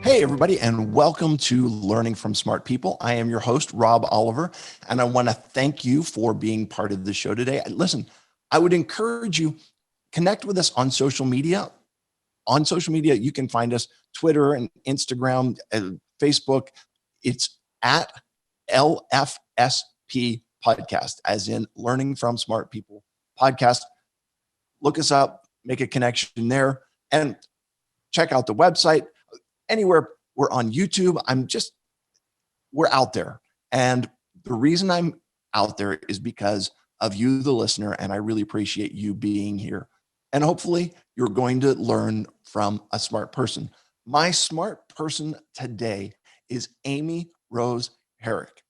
Hey, everybody, and welcome to Learning from Smart People. I am your host, Rob Oliver, and I want to thank you for being part of the show today. Listen, I would encourage you, connect with us on social media. On social media, you can find us Twitter and Instagram and Facebook. It's at LFSP Podcast, as in Learning from Smart People Podcast. Look us up, make a connection there, and check out the website. Anywhere we're on YouTube, we're out there. And the reason I'm out there is because of you, the listener, and I really appreciate you being here. And hopefully you're going to learn from a smart person. My smart person today is Amy Rose Herrick.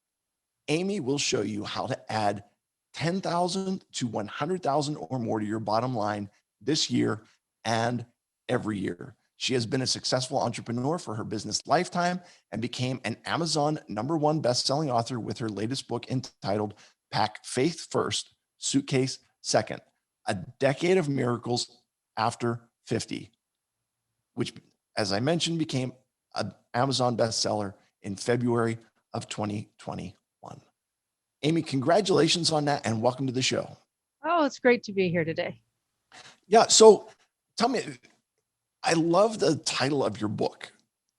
Amy will show you how to add 10,000 to 100,000 or more to your bottom line this year and every year. She has been a successful entrepreneur for her business lifetime and became an Amazon #1 best-selling author with her latest book entitled Pack Faith First, Suitcase Second, A Decade of Miracles After 50, which, as I mentioned, became an Amazon bestseller in February of 2021. Amy, congratulations on that and welcome to the show. Oh, it's great to be here today. Yeah, so tell me, I love the title of your book,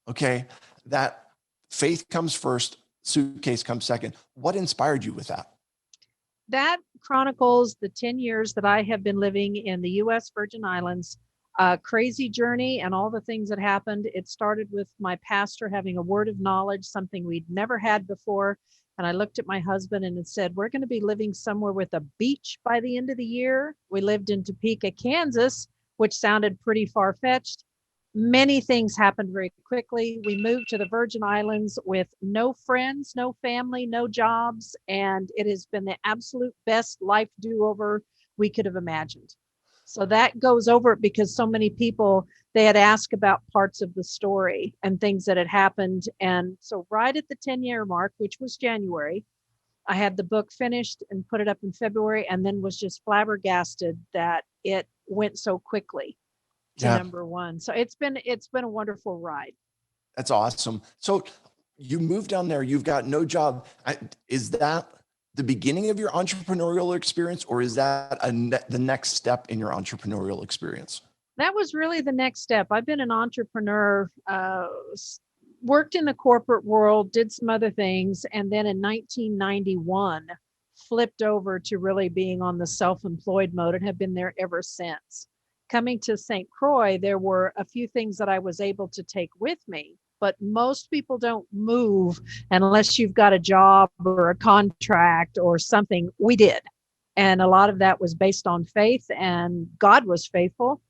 okay? That faith comes first, suitcase comes second. What inspired you with that? That chronicles the 10 years that I have been living in the U.S. Virgin Islands, a crazy journey and all the things that happened. It started with my pastor having a word of knowledge, something we'd never had before. And I looked at my husband and it said, we're going to be living somewhere with a beach by the end of the year. We lived in Topeka, Kansas, which sounded pretty far-fetched. Many things happened very quickly. We moved to the Virgin Islands with no friends, no family, no jobs, and it has been the absolute best life do-over we could have imagined. So that goes over it because so many people, they had asked about parts of the story and things that had happened. And so right at the 10-year mark, which was January, I had the book finished and put it up in February, and then was just flabbergasted that it went so quickly to #1. So it's been a wonderful ride. That's awesome. So you moved down there, you've got no job. Is that the beginning of your entrepreneurial experience, or is that the next step in your entrepreneurial experience? That was really the next step. I've been an entrepreneur, worked in the corporate world, did some other things, and then in 1991 flipped over to really being on the self-employed mode and have been there ever since. Coming to St. Croix, there were a few things that I was able to take with me, but most people don't move unless you've got a job or a contract or something. We did. And a lot of that was based on faith, and God was faithful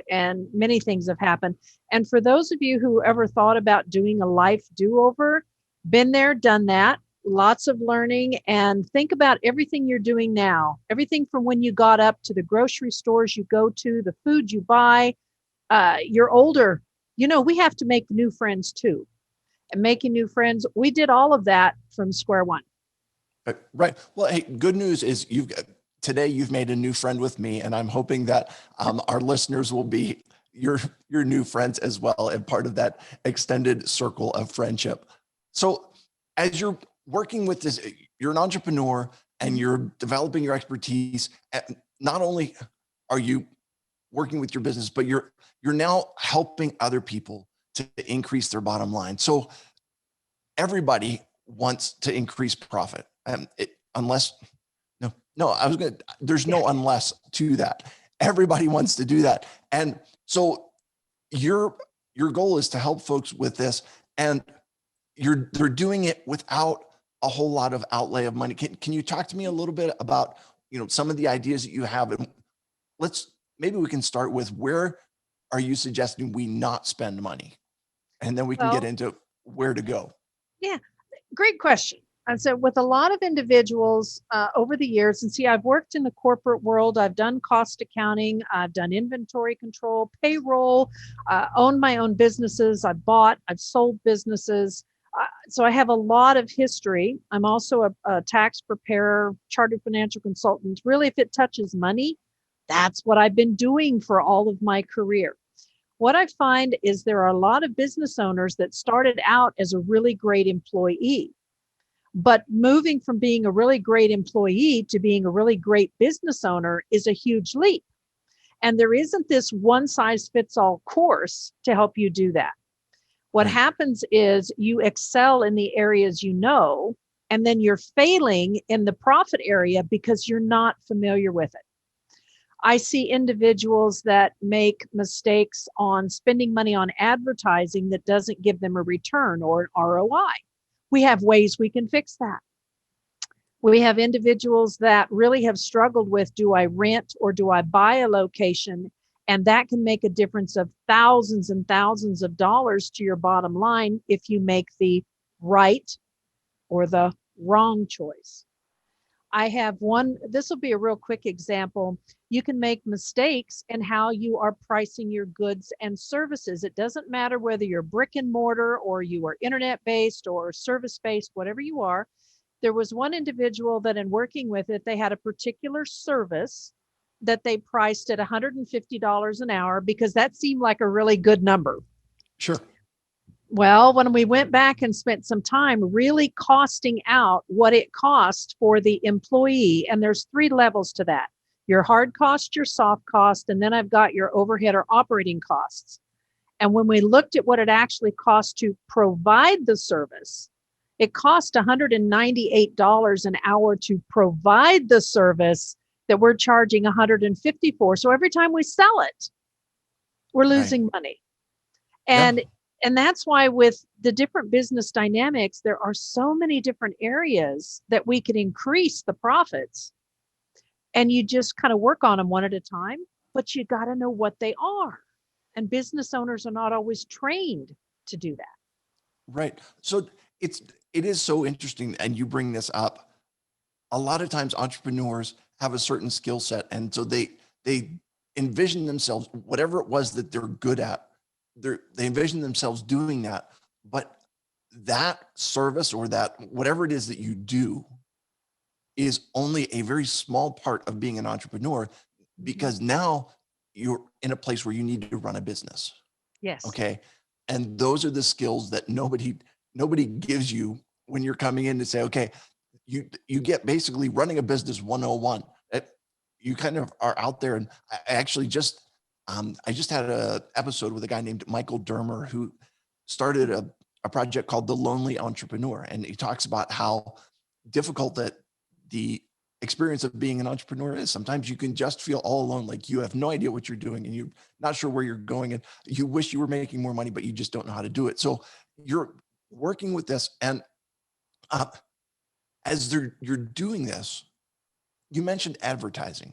and many things have happened. And for those of you who ever thought about doing a life do-over, been there, done that. Lots of learning, and think about everything you're doing now, everything from when you got up to the grocery stores you go to, the food you buy. You're older, we have to make new friends too. And making new friends, we did all of that from square one. Right. Well, hey, good news is today you've made a new friend with me, and I'm hoping that our listeners will be your new friends as well, and part of that extended circle of friendship. So as you're working with this, you're an entrepreneur and you're developing your expertise. Not only are you working with your business, but you're now helping other people to increase their bottom line. So everybody wants to increase profit. There's no unless to that. Everybody wants to do that. And so your goal is to help folks with this, and they're doing it without a whole lot of outlay of money. Can you talk to me a little bit about, some of the ideas that you have? And maybe we can start with, where are you suggesting we not spend money? And then we can get into where to go. Yeah, great question. And so with a lot of individuals over the years, and see, I've worked in the corporate world, I've done cost accounting, I've done inventory control, payroll, owned my own businesses, I've sold businesses. So I have a lot of history. I'm also a tax preparer, chartered financial consultant. Really, if it touches money, that's what I've been doing for all of my career. What I find is there are a lot of business owners that started out as a really great employee, but moving from being a really great employee to being a really great business owner is a huge leap. And there isn't this one size fits all course to help you do that. What Right. happens is you excel in the areas you know, and then you're failing in the profit area because you're not familiar with it. I see individuals that make mistakes on spending money on advertising that doesn't give them a return or an ROI. We have ways we can fix that. We have individuals that really have struggled with, do I rent or do I buy a location? And that can make a difference of thousands and thousands of dollars to your bottom line if you make the right or the wrong choice. I have one, this will be a real quick example. You can make mistakes in how you are pricing your goods and services. It doesn't matter whether you're brick and mortar or you are internet based or service based, whatever you are. There was one individual that in working with it, they had a particular service that they priced at $150 an hour because that seemed like a really good number. Sure. Well, when we went back and spent some time really costing out what it cost for the employee, and there's 3 levels to that: your hard cost, your soft cost, and then I've got your overhead or operating costs. And when we looked at what it actually cost to provide the service, it cost $198 an hour to provide the service that we're charging $150 for. So every time we sell it, we're Right. losing money. Yeah. And that's why with the different business dynamics, there are so many different areas that we can increase the profits, and you just kind of work on them one at a time, but you got to know what they are. And business owners are not always trained to do that. Right. So it is so interesting, and you bring this up. A lot of times entrepreneurs have a certain skill set, and so they envision themselves, whatever it was that they're good at, they envision themselves doing that. But that service or that whatever it is that you do is only a very small part of being an entrepreneur, because now you're in a place where you need to run a business. Yes. Okay. And those are the skills that nobody gives you when you're coming in to say, okay, you get basically running a business 101. You kind of are out there. And I actually I just had a episode with a guy named Michael Dermer, who started a project called The Lonely Entrepreneur. And he talks about how difficult that the experience of being an entrepreneur is. Sometimes you can just feel all alone, like you have no idea what you're doing and you're not sure where you're going, and you wish you were making more money, but you just don't know how to do it. So you're working with this, and uh, you're doing this, you mentioned advertising.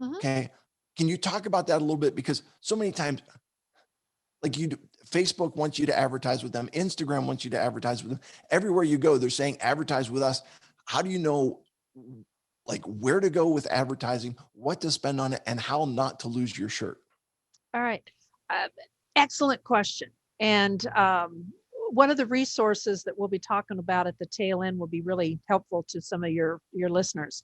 Mhm. Okay. Can you talk about that a little bit? Because so many times, like Facebook wants you to advertise with them. Instagram wants you to advertise with them. Everywhere you go, they're saying advertise with us. How do you know like where to go with advertising, what to spend on it, and how not to lose your shirt? All right. Uh, Excellent question. And one of the resources that we'll be talking about at the tail end will be really helpful to some of your listeners.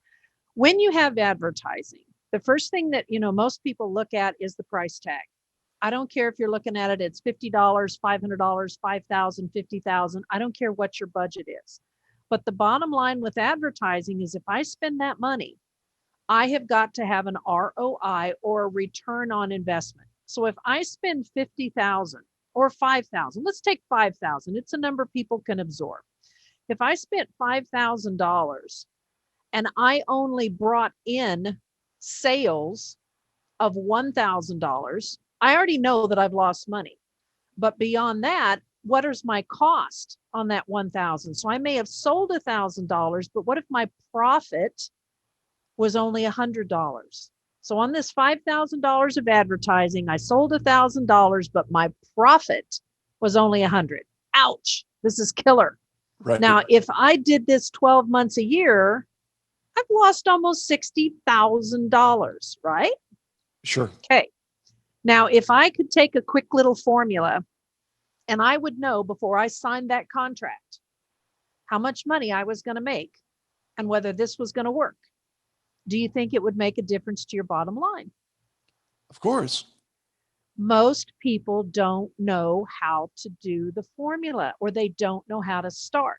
When you have advertising, the first thing that most people look at is the price tag. I don't care if you're looking at it, it's $50, $500, 5,000, 50,000. I don't care what your budget is. But the bottom line with advertising is if I spend that money, I have got to have an ROI or a return on investment. So if I spend 50,000 or 5,000, let's take 5,000. It's a number people can absorb. If I spent $5,000 and I only brought in sales of $1,000, I already know that I've lost money. But beyond that, what is my cost on that 1,000? So I may have sold $1,000, but what if my profit was only $100? So on this $5,000 of advertising, I sold $1,000, but my profit was only 100. Ouch! This is killer. Right. Now, if I did this 12 months a year, I've lost almost $60,000, right? Sure. Okay. Now, if I could take a quick little formula and I would know before I signed that contract how much money I was going to make and whether this was going to work, do you think it would make a difference to your bottom line? Of course. Most people don't know how to do the formula, or they don't know how to start.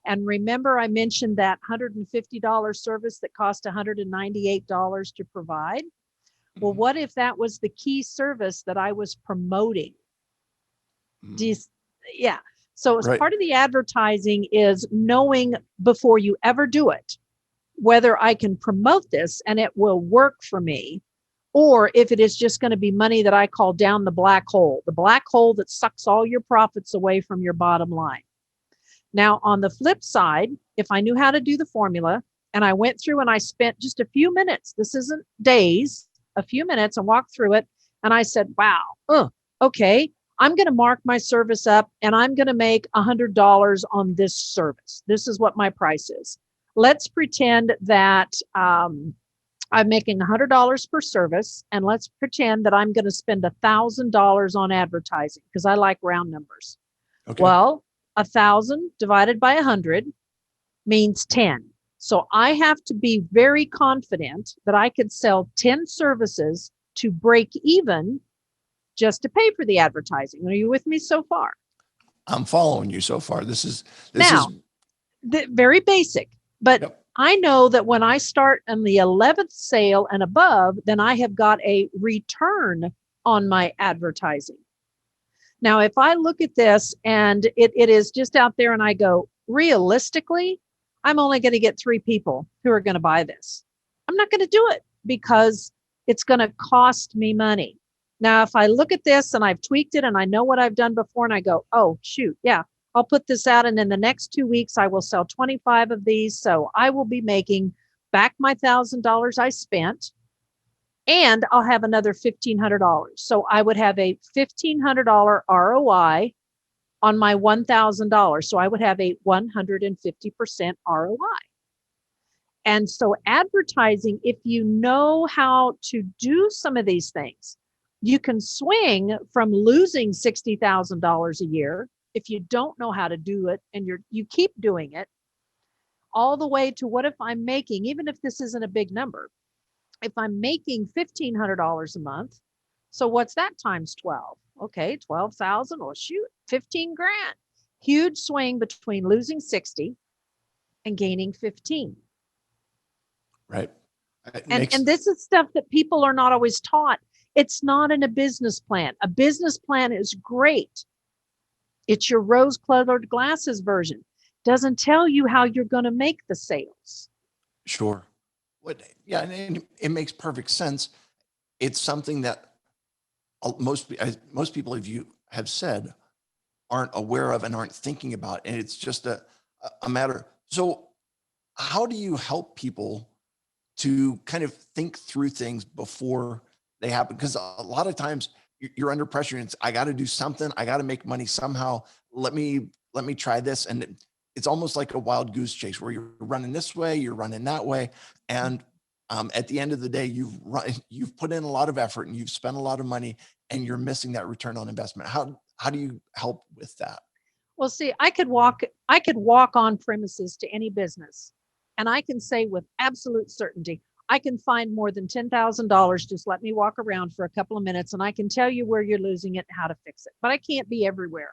And remember, I mentioned that $150 service that cost $198 to provide. Well, Mhm. what if that was the key service that I was promoting? Do you, Mhm. yeah. So as Right. part of the advertising is knowing before you ever do it, whether I can promote this and it will work for me, or if it is just going to be money that I call down the black hole that sucks all your profits away from your bottom line. Now, on the flip side, if I knew how to do the formula and I went through and I spent just a few minutes, this isn't days, a few minutes, and walked through it, and I said, wow, okay, I'm going to mark my service up and I'm going to make $100 on this service. This is what my price is. Let's pretend that I'm making $100 per service, and let's pretend that I'm going to spend $1,000 on advertising because I like round numbers. Okay. Well, 1,000 divided by 100 means 10. So I have to be very confident that I could sell 10 services to break even just to pay for the advertising. Are you with me so far? I'm following you so far. This is Now, very basic, but yep. I know that when I start on the 11th sale and above, then I have got a return on my advertising. Now, if I look at this and it is just out there and I go, realistically, I'm only going to get 3 people who are going to buy this. I'm not going to do it because it's going to cost me money. Now, if I look at this and I've tweaked it and I know what I've done before and I go, oh, shoot, yeah, I'll put this out. And in the next 2 weeks, I will sell 25 of these. So I will be making back my $1,000 I spent, and I'll have another $1,500. So I would have a $1,500 ROI on my $1,000. So I would have a 150% ROI. And so advertising, if you know how to do some of these things, you can swing from losing $60,000 a year if you don't know how to do it and you keep doing it, all the way to what if I'm making, even if this isn't a big number, if I'm making $1,500 a month, so what's that times 12? Okay, 12,000. Well, shoot, 15 grand. Huge swing between losing 60 and gaining 15. Right. It And makes this is stuff that people are not always taught. It's not in a business plan. A business plan is great. It's your rose-colored glasses version. Doesn't tell you how you're going to make the sales. sure. What? Yeah, and it makes perfect sense. It's something that most people, if you have said, aren't aware of and aren't thinking about, and it's just a matter. So, how do you help people to kind of think through things before they happen? Because a lot of times you're under pressure, and it's, I got to do something. I got to make money somehow. Let me try this, and it's almost like a wild goose chase where you're running this way, you're running that way, and at the end of the day, you've put in a lot of effort and you've spent a lot of money, and you're missing that return on investment. How do you help with that? Well, see, I could walk on premises to any business, and I can say with absolute certainty, I can find more than $10,000. Just let me walk around for a couple of minutes, and I can tell you where you're losing it and how to fix it. But I can't be everywhere.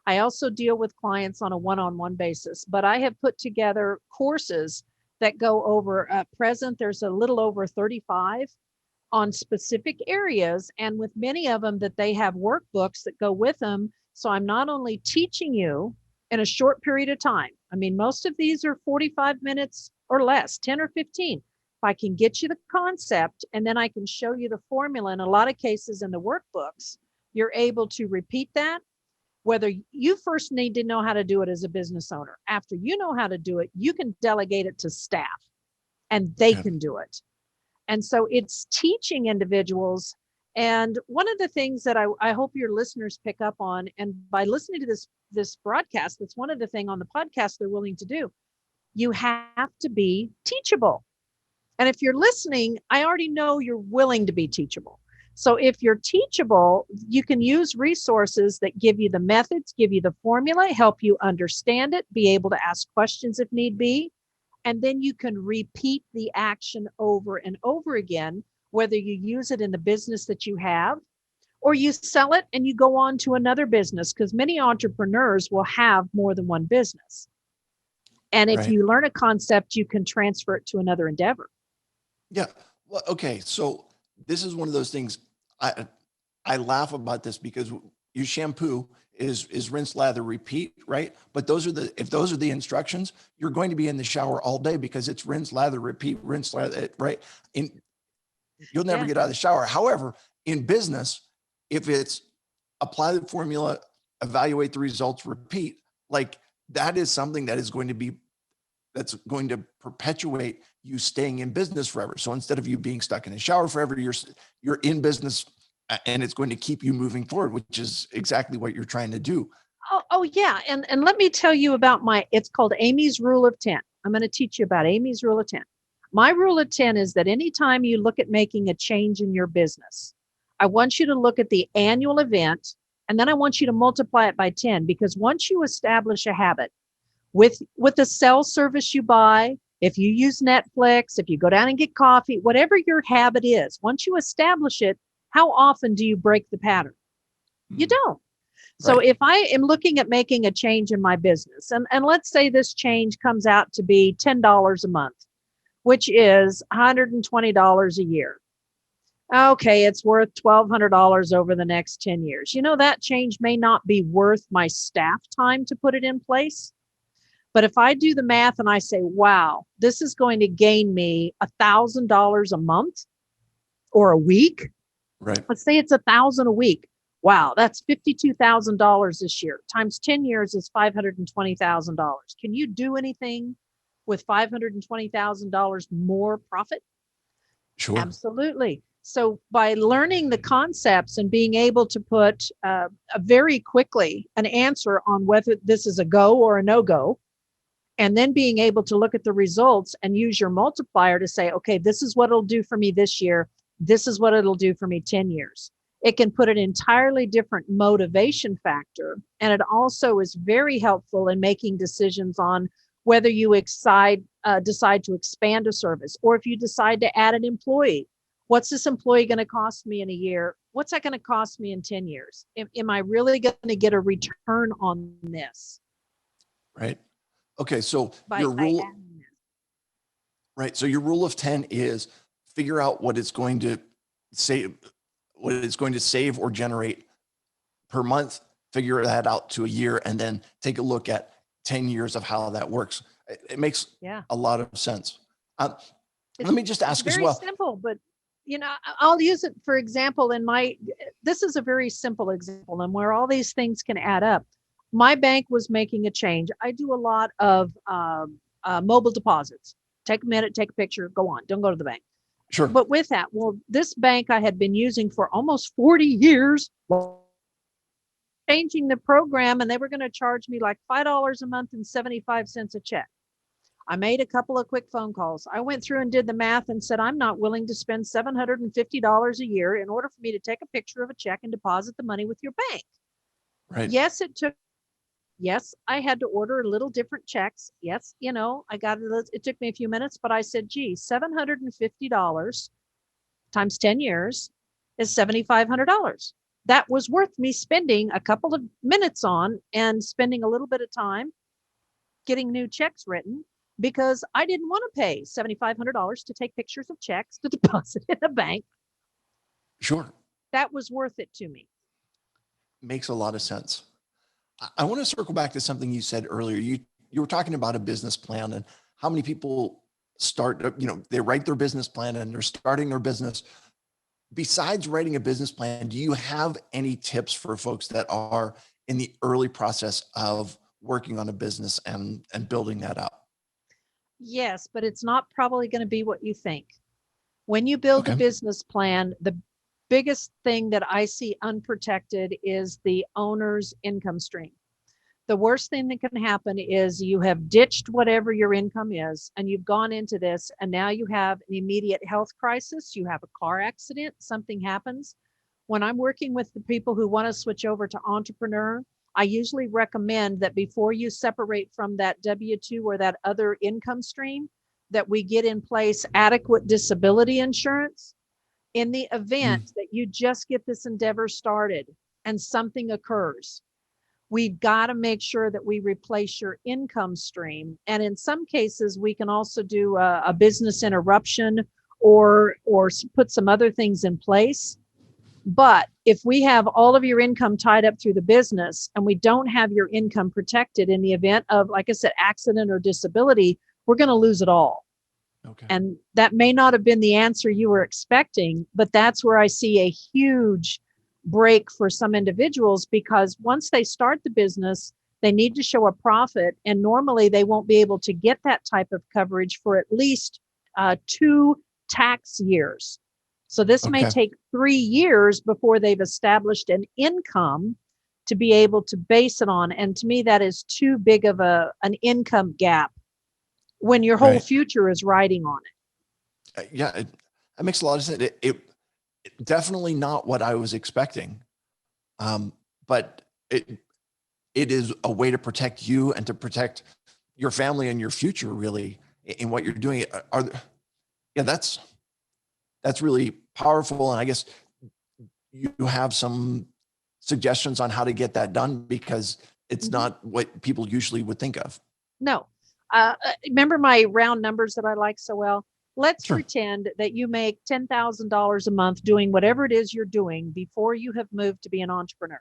I also deal with clients on a one-on-one basis, but I have put together courses that go over present. There's a little over 35 on specific areas, and with many of them that they have workbooks that go with them. So I'm not only teaching you in a short period of time. I mean, most of these are 45 minutes or less, 10 or 15. If I can get you the concept and then I can show you the formula, in a lot of cases in the workbooks, you're able to repeat that. Whether you first need to know how to do it as a business owner, after you know how to do it, you can delegate it to staff and they Okay. can do it. And so it's teaching individuals. And one of the things that I hope your listeners pick up on, and by listening to this broadcast, that's one of the things on the podcast they're willing to do. You have to be teachable. And if you're listening, I already know you're willing to be teachable. So if you're teachable, you can use resources that give you the methods, give you the formula, help you understand it, be able to ask questions if need be. And then you can repeat the action over and over again, whether you use it in the business that you have or you sell it and you go on to another business, because many entrepreneurs will have more than one business. And if Right. you learn a concept, you can transfer it to another endeavor. Yeah. Well, okay. So this is one of those things. I laugh about this because your shampoo is rinse, lather, repeat, right? But if those are the instructions, you're going to be in the shower all day because it's rinse, lather, repeat, rinse, lather, right? In You'll never Yeah. get out of the shower. However, in business, if it's apply the formula, evaluate the results, repeat, like that is something that's going to perpetuate you staying in business forever. So instead of you being stuck in a shower forever, you're in business, and it's going to keep you moving forward, which is exactly what you're trying to do. Oh yeah. And let me tell you about it's called Amy's Rule of 10. I'm going to teach you about Amy's Rule of 10. My rule of 10 is that anytime you look at making a change in your business, I want you to look at the annual event, and then I want you to multiply it by 10, because once you establish a habit with the cell service you buy, if you use Netflix, if you go down and get coffee, whatever your habit is, once you establish it, how often do you break the pattern? You Mm, don't. So right. if I am looking at making a change in my business, and let's say this change comes out to be $10 a month, which is $120 a year. Okay, it's worth $1,200 over the next 10 years. That change may not be worth my staff time to put it in place. But if I do the math and I say, wow, this is going to gain me $1,000 a month or a week, Right. let's say it's 1,000 a week. Wow, that's $52,000 this year. Times 10 years is $520,000. Can you do anything with $520,000 more profit? Sure. Absolutely. So by learning the concepts and being able to put very quickly an answer on whether this is a go or a no go, and then being able to look at the results and use your multiplier to say, okay, this is what it'll do for me this year. This is what it'll do for me 10 years. It can put an entirely different motivation factor. And it also is very helpful in making decisions on whether you decide to expand a service, or if you decide to add an employee. What's this employee going to cost me in a year? What's that going to cost me in 10 years? Am I really going to get a return on this Right. Okay. So by your rule, adding this? right. So your rule of 10 is figure out save, what it's going to save or generate per month, figure that out to a year, and then take a look at 10 years of how that works. It makes Yeah. a lot of sense. Uh, It's Let me just it's ask as very well. simple, but I'll use it for example this is a very simple example, and where all these things can add up. My bank was making a change. I do a lot of mobile deposits. Take a minute, take a picture, go on. Don't go to the bank. Sure. But with that, well, this bank I had been using for almost 40 years, changing the program, and they were going to charge me like $5 a month and 75 cents a check. I made a couple of quick phone calls. I went through and did the math and said, I'm not willing to spend $750 a year in order for me to take a picture of a check and deposit the money with your bank. Right. Yes, I had to order a little different checks. Yes, I got it. It took me a few minutes, but I said, gee, $750 times 10 years is $7,500. That was worth me spending a couple of minutes on and spending a little bit of time getting new checks written, because I didn't want to pay $7,500 to take pictures of checks to deposit in a bank. Sure. That was worth it to me. Makes a lot of sense. I want to circle back to something you said earlier. You were talking about a business plan and how many people they write their business plan and they're starting their business. Besides writing a business plan, do you have any tips for folks that are in the early process of working on a business and building that up? Yes, but it's not probably going to be what you think. When you build a Okay. business plan, the biggest thing that I see unprotected is the owner's income stream. The worst thing that can happen is you have ditched whatever your income is, and you've gone into this, and now you have an immediate health crisis. You have a car accident, something happens. When I'm working with the people who want to switch over to entrepreneur, I usually recommend that before you separate from that W-2 or that other income stream, that we get in place adequate disability insurance, In the event that you just get this endeavor started and something occurs, we've got to make sure that we replace your income stream. And in some cases, we can also do a business interruption or put some other things in place. But if we have all of your income tied up through the business and we don't have your income protected in the event of, like I said, accident or disability, we're going to lose it all. Okay. And that may not have been the answer you were expecting, but that's where I see a huge break for some individuals, because once they start the business, they need to show a profit. And normally they won't be able to get that type of coverage for at least 2 tax years. So this may Okay. take 3 years before they've established an income to be able to base it on. And to me, that is too big of an income gap when your whole Right. future is riding on it. Yeah, that makes a lot of sense. It definitely not what I was expecting. But it is a way to protect you and to protect your family and your future, really, in what you're doing. Yeah, that's really powerful. And I guess you have some suggestions on how to get that done, because it's not what people usually would think of. No. Remember my round numbers that I like so well? Let's Sure. pretend that you make $10,000 a month doing whatever it is you're doing before you have moved to be an entrepreneur.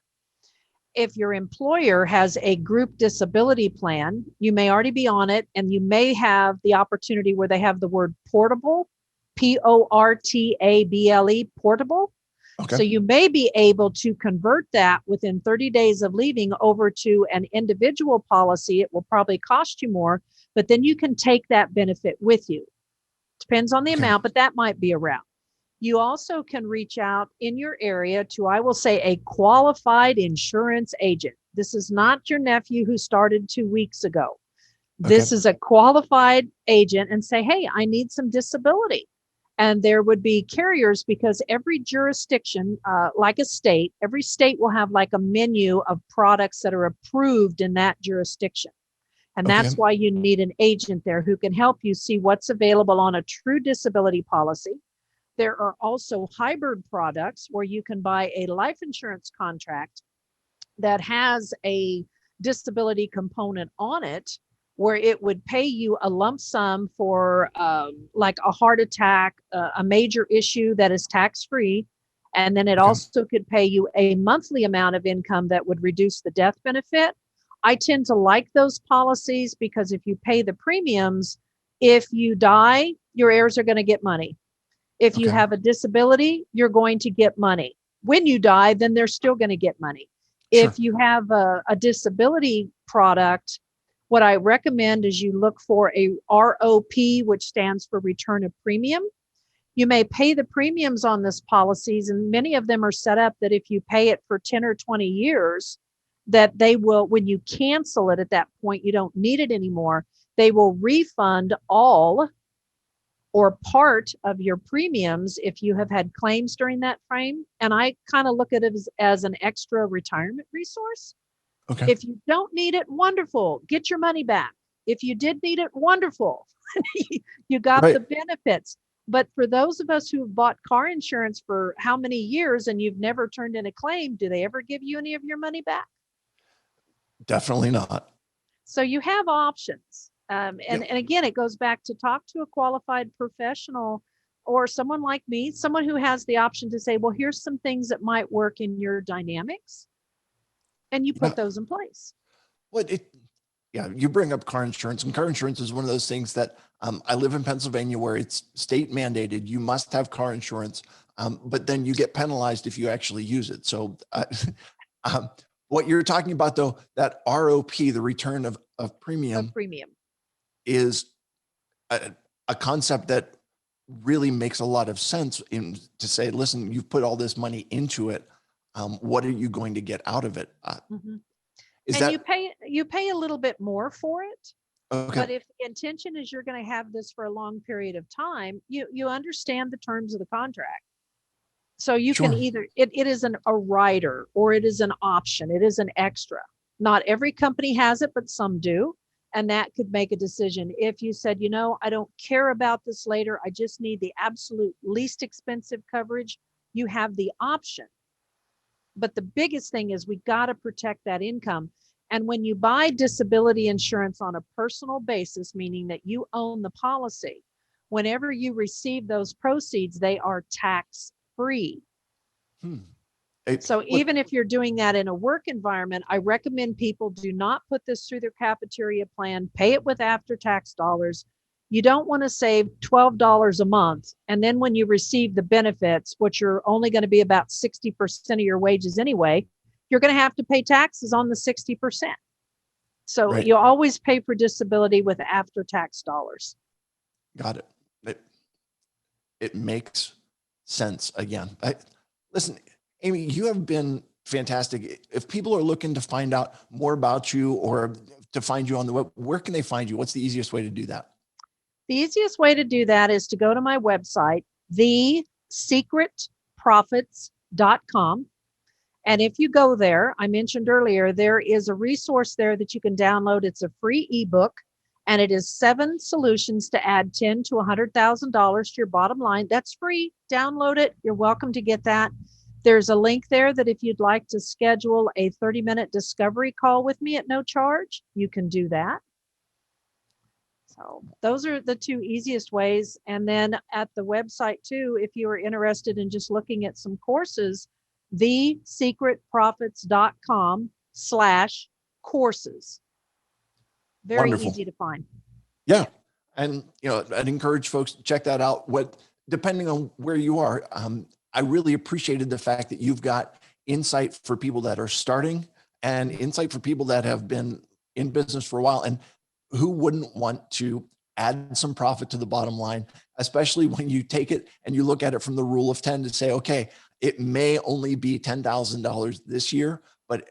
If your employer has a group disability plan, you may already be on it, and you may have the opportunity where they have the word portable, Portable, portable. Okay. So you may be able to convert that within 30 days of leaving over to an individual policy. It will probably cost you more, but then you can take that benefit with you. Depends on the Okay. amount, but that might be a route. You also can reach out in your area to, I will say, a qualified insurance agent. This is not your nephew who started 2 weeks ago. This Okay. is a qualified agent, and say, hey, I need some disability. And there would be carriers, because every jurisdiction, like a state, every state will have like a menu of products that are approved in that jurisdiction. And Okay. that's why you need an agent there who can help you see what's available on a true disability policy. There are also hybrid products where you can buy a life insurance contract that has a disability component on it, where it would pay you a lump sum for like a heart attack, a major issue that is tax-free. And then it Okay. also could pay you a monthly amount of income that would reduce the death benefit. I tend to like those policies because if you pay the premiums, if you die, your heirs are going to get money. If you Okay. have a disability, you're going to get money. When you die, then they're still going to get money. Sure. If you have a disability product, what I recommend is you look for a ROP, which stands for return of premium. You may pay the premiums on this policies, and many of them are set up that if you pay it for 10 or 20 years, that they will, when you cancel it at that point, you don't need it anymore, they will refund all or part of your premiums if you have had claims during that frame. And I kind of look at it as an extra retirement resource. Okay. If you don't need it, wonderful, get your money back. If you did need it, wonderful, you got Right. the benefits. But for those of us who have bought car insurance for how many years and you've never turned in a claim, do they ever give you any of your money back? Definitely not. So you have options. And Yep. again, it goes back to talk to a qualified professional or someone like me, someone who has the option to say, well, here's some things that might work in your dynamics. And you Yeah. put those in place. Well, yeah, you bring up car insurance, and car insurance is one of those things that I live in Pennsylvania where it's state mandated. You must have car insurance, but then you get penalized if you actually use it. So what you're talking about, though, that ROP, the return of Of premium, premium. is a concept that really makes a lot of sense in to say, listen, you've put all this money into it. What are you going to get out of it? Is And that you pay a little bit more for it. okay? But if the intention is you're going to have this for a long period of time, you understand the terms of the contract. So you can Sure. either, it is a rider or it is an option. It is an extra. Not every company has it, but some do. And that could make a decision. If you said, I don't care about this later, I just need the absolute least expensive coverage, you have the option. But the biggest thing is we got to protect that income. And when you buy disability insurance on a personal basis, meaning that you own the policy, whenever you receive those proceeds, they are tax free. So even if you're doing that in a work environment, I recommend people do not put this through their cafeteria plan, pay it with after-tax dollars. You don't want to save $12 a month. And then when you receive the benefits, which are only going to be about 60% of your wages anyway, you're going to have to pay taxes on the 60%. So Right. you always pay for disability with after-tax dollars. Got it. It makes sense again. Listen, Amy, you have been fantastic. If people are looking to find out more about you or to find you on the web, where can they find you? What's the easiest way to do that? The easiest way to do that is to go to my website, thesecretprofits.com. And if you go there, I mentioned earlier, there is a resource there that you can download. It's a free ebook, and it is 7 solutions to add $10,000 to $100,000 to your bottom line. That's free. Download it. You're welcome to get that. There's a link there that if you'd like to schedule a 30-minute discovery call with me at no charge, you can do that. So those are the 2 easiest ways. And then at the website too, if you are interested in just looking at some courses, thesecretprofits.com/courses. Very Wonderful. easy to find. Yeah. And, I'd encourage folks to check that out. Depending on where you are, I really appreciated the fact that you've got insight for people that are starting and insight for people that have been in business for a while. And who wouldn't want to add some profit to the bottom line, especially when you take it and you look at it from the rule of 10 to say, okay, it may only be $10,000 this year, but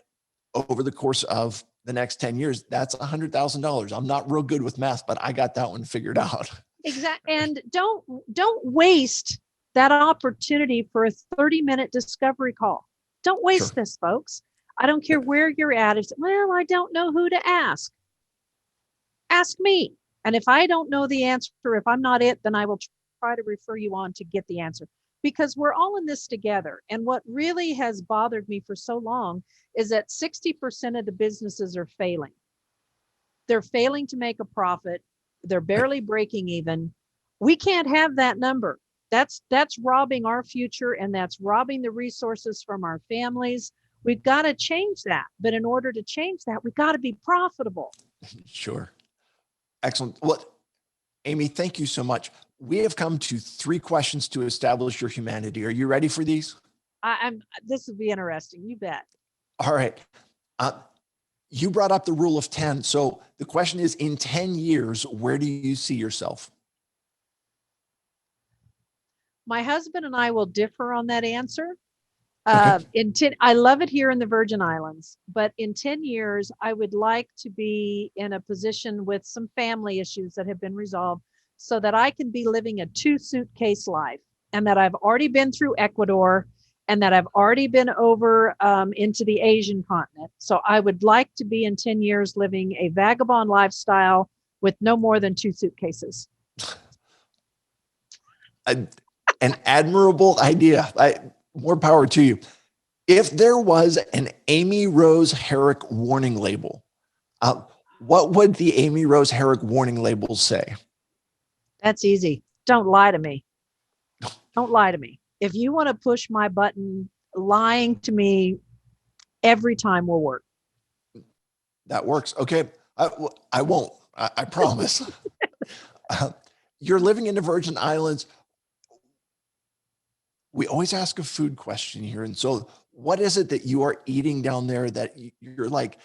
over the course of the next 10 years, that's $100,000. I'm not real good with math, but I got that one figured out. Exactly. And don't waste that opportunity for a 30-minute discovery call. Don't waste this, folks. I don't care where you're at. It's, well, I don't know who to ask. Ask me. And if I don't know the answer, if I'm not it, then I will try to refer you on to get the answer, because we're all in this together. And what really has bothered me for so long is that 60% of the businesses are failing. They're failing to make a profit. They're barely breaking even. We can't have that number. That's robbing our future, and that's robbing the resources from our families. We've got to change that. But in order to change that, we've got to be profitable. Sure. Excellent. Well, Amy, thank you so much. We have come to 3 questions to establish your humanity. Are you ready for these? This would be interesting. You bet. All right. You brought up the rule of 10. So the question is, in 10 years, where do you see yourself? My husband and I will differ on that answer. Okay. I love it here in the Virgin Islands, but in 10 years, I would like to be in a position with some family issues that have been resolved so that I can be living a 2-suitcase life, and that I've already been through Ecuador, and that I've already been over into the Asian continent. So I would like to be in 10 years living a vagabond lifestyle with no more than 2 suitcases. An admirable idea. More power to you. If there was an Amy Rose Herrick warning label, what would the Amy Rose Herrick warning label say? That's easy. Don't lie to me. Don't lie to me. If you want to push my button, lying to me every time will work. That works. Okay. I won't. I promise. You're living in the Virgin Islands. We always ask a food question here. And so what is it that you are eating down there that you're like,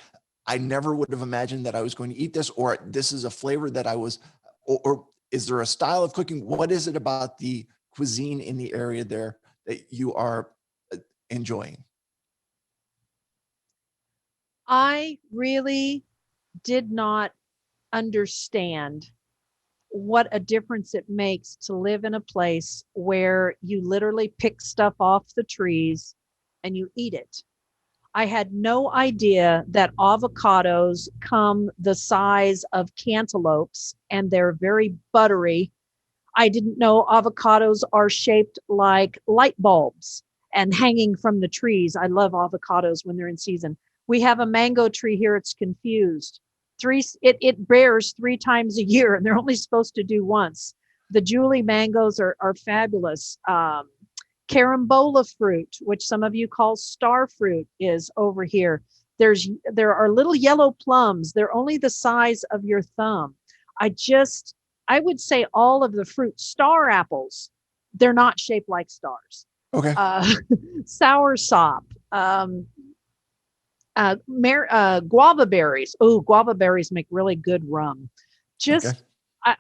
I never would have imagined that I was going to eat this, or this is a flavor that I was, or is there a style of cooking? What is it about the cuisine in the area there that you are enjoying? I really did not understand what a difference it makes to live in a place where you literally pick stuff off the trees and you eat it. I had no idea that avocados come the size of cantaloupes and they're very buttery. I didn't know avocados are shaped like light bulbs and hanging from the trees. I love avocados when they're in season. We have a mango tree here. It's confused. It bears 3 times a year and they're only supposed to do once. The Julie mangoes are fabulous. Carambola fruit, which some of you call star fruit, is over here. There are little yellow plums. They're only the size of your thumb. I would say all of the fruit, star apples, they're not shaped like stars. Okay. Sour sop, guava berries. Oh, guava berries make really good rum. Just, Okay.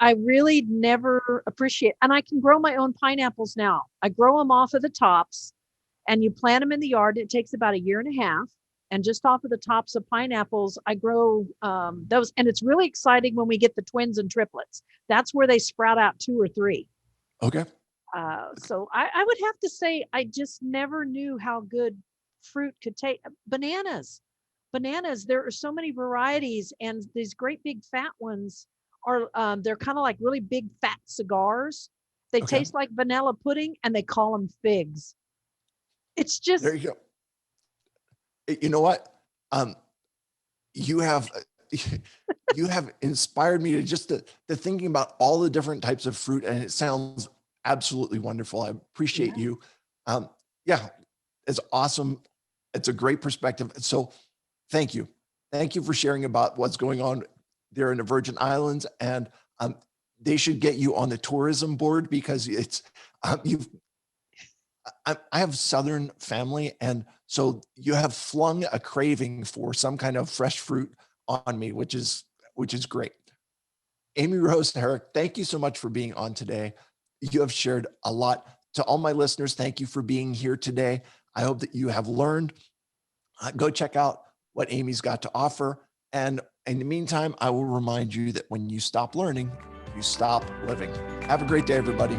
I really never appreciate, and I can grow my own pineapples now. I grow them off of the tops, and you plant them in the yard. It takes about 1.5 years. And just off of the tops of pineapples, I grow those. And it's really exciting when we get the twins and triplets. That's where they sprout out 2 or 3. Okay. So I would have to say I just never knew how good fruit could taste. Bananas, there are so many varieties, and these great big fat ones are they're kind of like really big fat cigars. They Okay. taste like vanilla pudding, and they call them figs. It's just There you go. You know what? You have you have inspired me to just to thinking about all the different types of fruit, and it sounds absolutely wonderful. I appreciate yeah. you. Yeah, it's awesome. It's a great perspective. So thank you. Thank you for sharing about what's going on there in the Virgin Islands. And they should get you on the tourism board because it's you've I have Southern family, and so you have flung a craving for some kind of fresh fruit on me, which is great. Amy Rose Herrick, thank you so much for being on today. You have shared a lot. To all my listeners, thank you for being here today. I hope that you have learned. Go check out what Amy's got to offer. And in the meantime, I will remind you that when you stop learning, you stop living. Have a great day, everybody.